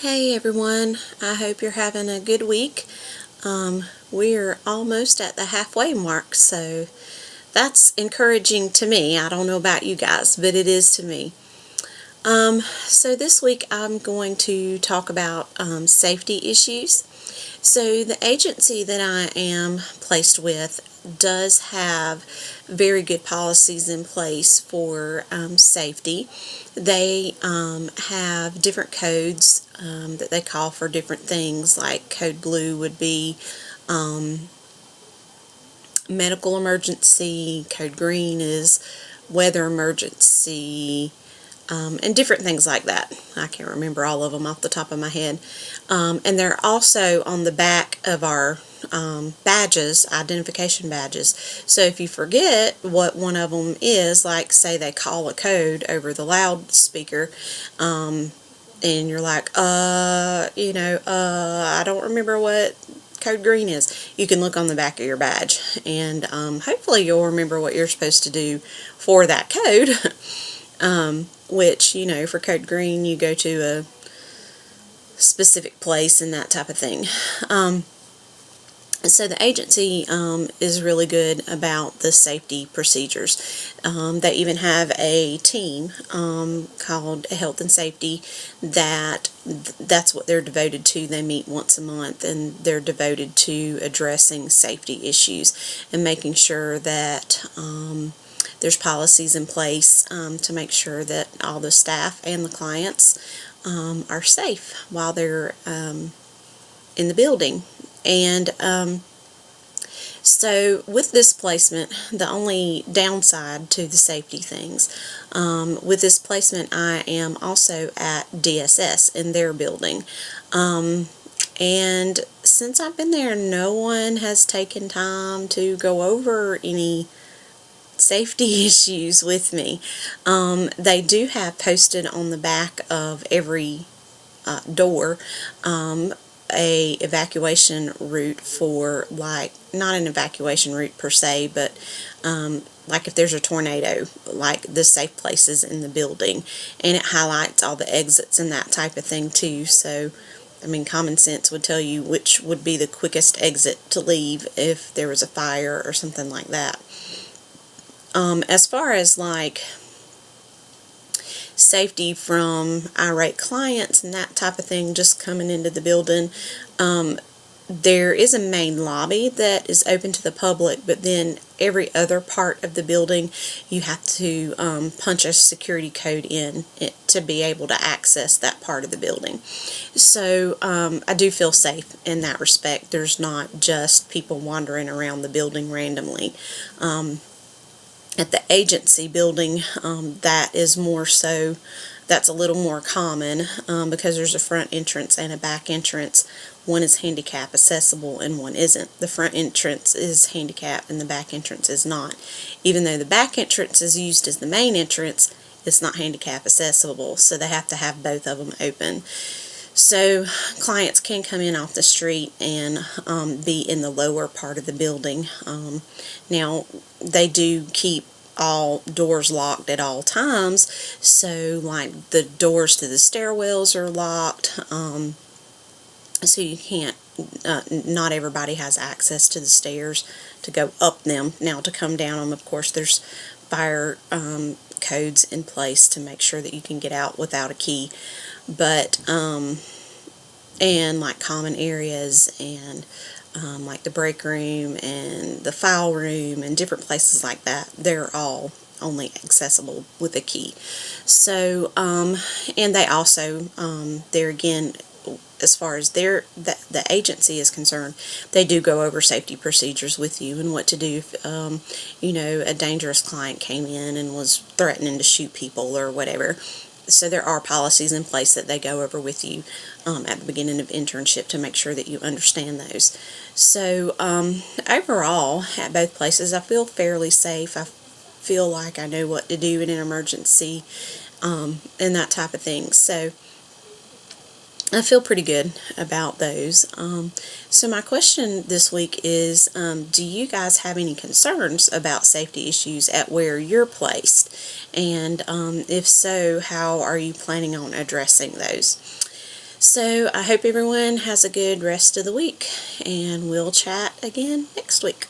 Hey everyone, I hope you're having a good week. We're almost at the halfway mark, so that's encouraging to me. I don't know about you guys, but it is to me. So this week I'm going to talk about safety issues. So the agency that I am placed with does have very good policies in place for safety. They have different codes that they call for different things, like code blue would be medical emergency, code green is weather emergency, and different things like that. I can't remember all of them off the top of my head. And they're also on the back of our badges, identification badges. So if you forget what one of them is, like say they call a code over the loudspeaker, and you're like, I don't remember what code green is, you can look on the back of your badge, and hopefully you'll remember what you're supposed to do for that code. Which, for code green, you go to a specific place and that type of thing. So the agency is really good about the safety procedures. They even have a team called Health and Safety that's what they're devoted to. They meet once a month, and they're devoted to addressing safety issues and making sure that there's policies in place to make sure that all the staff and the clients are safe while they're in the building. And so with this placement, the only downside to the safety things, with this placement I am also at DSS in their building. And since I've been there, no one has taken time to go over any safety issues with me. They do have posted on the back of every door a evacuation route for, like, not an evacuation route per se, but like if there's a tornado, like the safe places in the building, and it highlights all the exits and that type of thing too. So common sense would tell you which would be the quickest exit to leave if there was a fire or something like that. As far as like safety from irate clients and that type of thing just coming into the building, there is a main lobby that is open to the public, but then every other part of the building you have to punch a security code in it to be able to access that part of the building. So I do feel safe in that respect. There's not just people wandering around the building randomly. At the agency building, that is more so, that's a little more common because there's a front entrance and a back entrance. One is handicap accessible and one isn't. The front entrance is handicap and the back entrance is not. Even though the back entrance is used as the main entrance, it's not handicap accessible, so they have to have both of them open. So clients can come in off the street and be in the lower part of the building. Now, they do keep all doors locked at all times, so like the doors to the stairwells are locked, so you can't, not everybody has access to the stairs to go up them. Now to come down them, of course, there's fire codes in place to make sure that you can get out without a key. But and like common areas and like the break room and the file room and different places like that, they're all only accessible with a key. So and they also there again, as far as the agency is concerned, they do go over safety procedures with you and what to do if a dangerous client came in and was threatening to shoot people or whatever. So there are policies in place that they go over with you at the beginning of internship to make sure that you understand those. So overall, at both places, I feel fairly safe. I feel like I know what to do in an emergency and that type of thing. So I feel pretty good about those. So my question this week is, do you guys have any concerns about safety issues at where you're placed? And if so, how are you planning on addressing those? So I hope everyone has a good rest of the week, and we'll chat again next week.